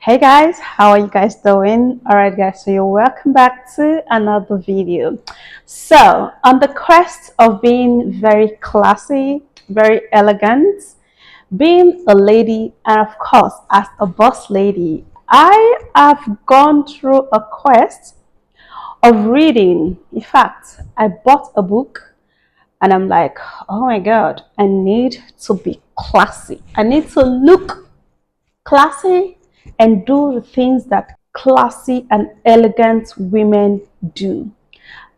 Hey guys, how are you guys doing? All right, guys, so you're welcome back to another video. So, on the quest of being very classy, very elegant, being a lady, and of course, as a boss lady, I have gone through a quest of reading. In fact, I bought a book and I'm like, oh my god, I need to be classy. I need to look classy and do the things that classy and elegant women do.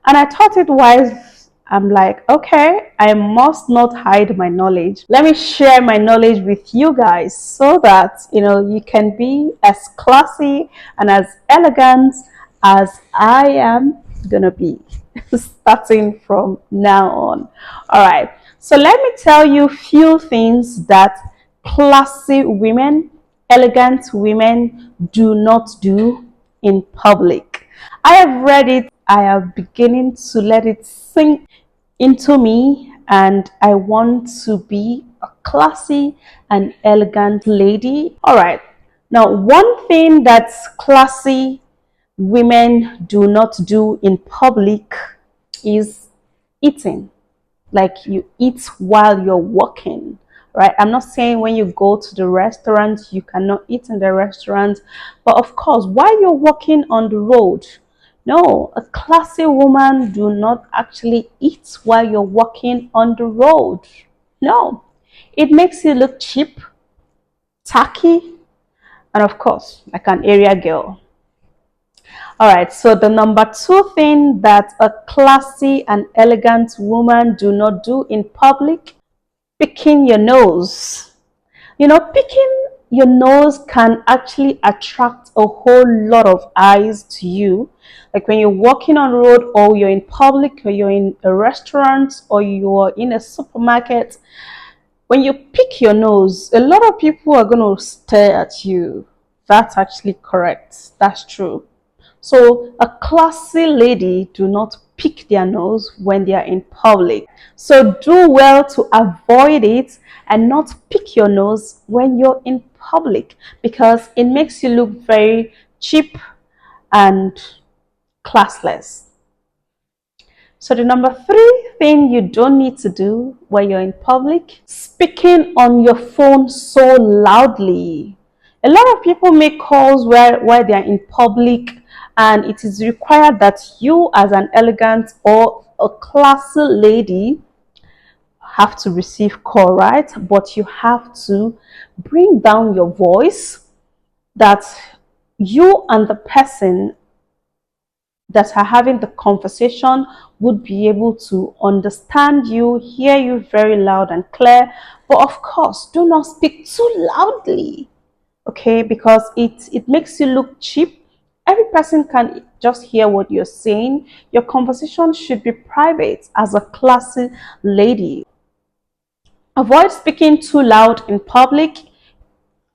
And I thought it wise. I'm like, okay, I must not hide my knowledge. Let me share my knowledge with you guys so that you can be as classy and as elegant as I am gonna be starting from now on. All right. So let me tell you few things that classy women, elegant women do not do in public. I have read it, I am beginning to let it sink into me, and I want to be a classy and elegant lady. All right. Now, one thing that's classy women do not do in public is eating. Like you eat while you're walking, right? I'm not saying when you go to the restaurant you cannot eat in the restaurant, but of course while you're walking on the road, no, a classy woman do not actually eat while you're walking on the road. No, it makes you look cheap, tacky, and of course like an area girl. All right, so the number two thing that a classy and elegant woman do not do in public: picking your nose. Picking your nose can actually attract a whole lot of eyes to you. Like when you're walking on the road, or you're in public, or you're in a restaurant, or you're in a supermarket, when you pick your nose, a lot of people are going to stare at you. That's actually correct. That's true. So a classy lady do not pick their nose when they are in public. So do well to avoid it and not pick your nose when you're in public, because it makes you look very cheap and classless. So the number three thing you don't need to do when you're in public: speaking on your phone so loudly. A lot of people make calls while they are in public, and it is required that you, as an elegant or a classy lady, have to receive call, right? But you have to bring down your voice, that you and the person that are having the conversation would be able to understand you, hear you very loud and clear. But of course, do not speak too loudly, okay? Because it makes you look cheap. Every person can just hear what you're saying. Your conversation should be private as a classy lady. Avoid speaking too loud in public.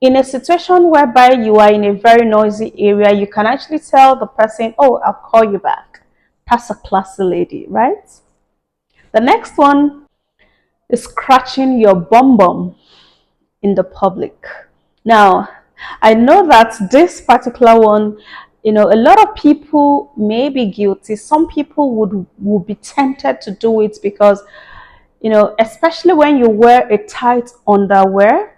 In a situation whereby you are in a very noisy area, you can actually tell the person, oh, I'll call you back. That's a classy lady, right? The next one is scratching your bum bum in the public. Now, I know that this particular one, a lot of people may be guilty. Some people would be tempted to do it because, especially when you wear a tight underwear,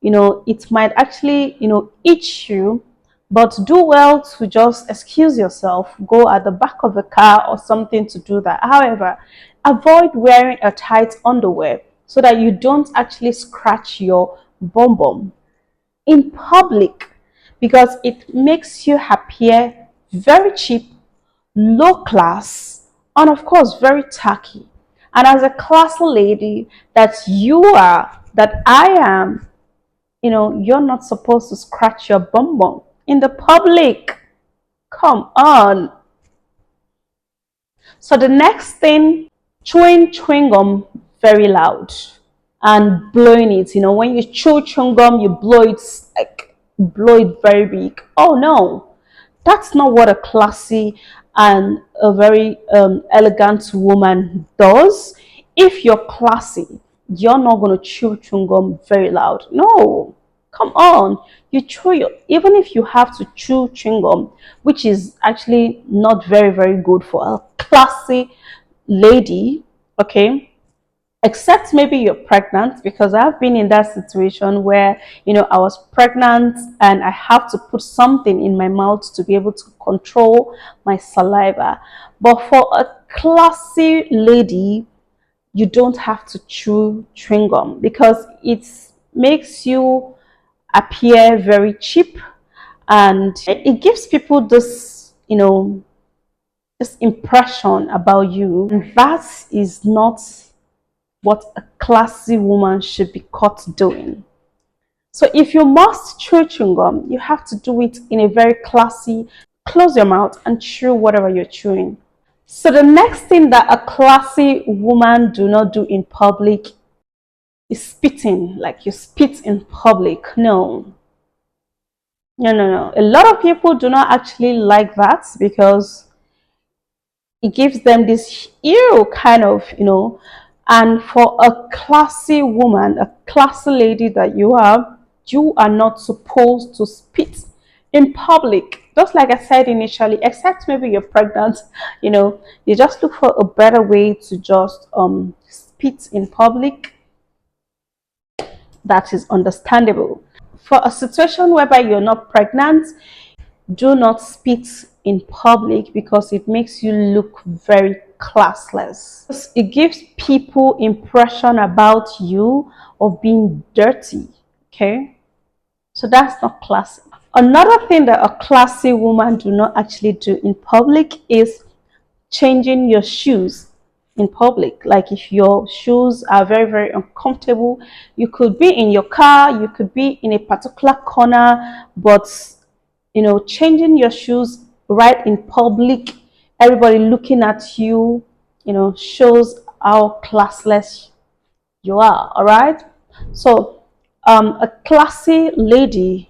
it might actually, itch you. But do well to just excuse yourself, go at the back of the car or something to do that. However, avoid wearing a tight underwear so that you don't actually scratch your bum bum in public, because it makes you appear very cheap, low class, and of course very tacky. And as a classy lady that you are, that I am, you're not supposed to scratch your bum bum in the public. Come on. So the next thing: chewing gum very loud and blowing it. When you chew chewing gum, you blow it very big. Oh no, that's not what a classy and a very elegant woman does. If you're classy, you're not going to chew chewing gum very loud. No, Come on, you chew your, even if you have to chew chewing gum, which is actually not very, very good for a classy lady, okay? Except maybe you're pregnant, because I've been in that situation where, I was pregnant and I have to put something in my mouth to be able to control my saliva. But for a classy lady, you don't have to chew chewing gum, because it makes you appear very cheap, and it gives people this, this impression about you. And that is not what a classy woman should be caught doing. So if you must chew chewing gum, you have to do it in a very classy, close your mouth and chew whatever you're chewing. So the next thing that a classy woman do not do in public is spitting, like you spit in public. No. No, no, no. A lot of people do not actually like that, because it gives them this ew kind of, and for a classy woman, a classy lady that you are not supposed to spit in public. Just like I said initially, except maybe you're pregnant, you just look for a better way to just spit in public. That is understandable. For a situation whereby you're not pregnant, do not spit in public, because it makes you look very classless. It gives people impression about you of being dirty. Okay, so that's not classy. Another thing that a classy woman do not actually do in public is changing your shoes in public. Like if your shoes are very, very uncomfortable, you could be in your car, you could be in a particular corner, but changing your shoes right in public, everybody looking at you, shows how classless you are. All right. So a classy lady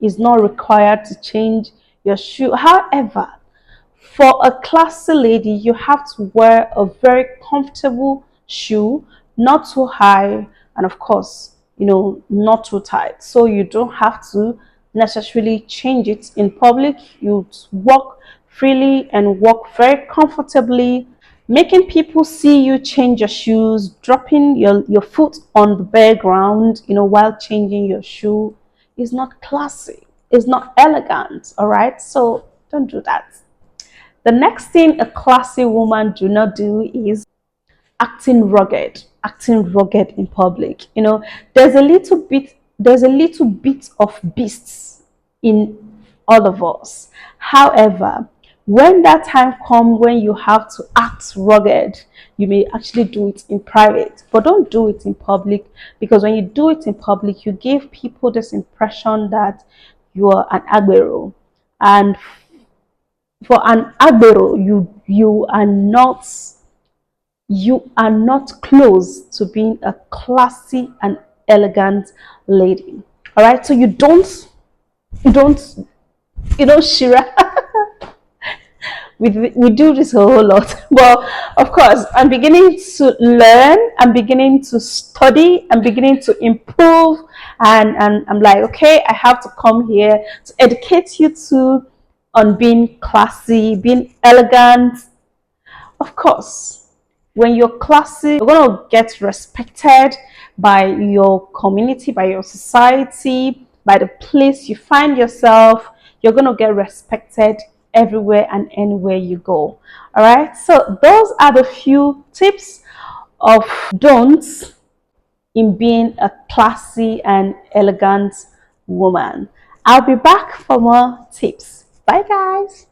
is not required to change your shoe. However, for a classy lady, you have to wear a very comfortable shoe, not too high, and of course, not too tight. So you don't have to necessarily change it in public. You walk freely and walk very comfortably. Making people see you change your shoes, dropping your foot on the bare ground, while changing your shoe is not classy. It's not elegant, all right? So don't do that. The next thing a classy woman do not do is acting rugged in public. There's a little bit of beasts in all of us. However, when that time comes when you have to act rugged, you may actually do it in private, but don't do it in public, because when you do it in public, you give people this impression that you are an agbero. And for an agbero, you are not close to being a classy and elegant lady. All right, so you don't Shira. We do this a whole lot. Well, of course, I'm beginning to learn, I'm beginning to study, I'm beginning to improve, and I'm like, okay, I have to come here to educate you too on being classy, being elegant. Of course, when you're classy, you're going to get respected by your community, by your society, by the place you find yourself. You're going to get respected everywhere and anywhere you go. All right. So those are the few tips of don'ts in being a classy and elegant woman. I'll be back for more tips. Bye, guys.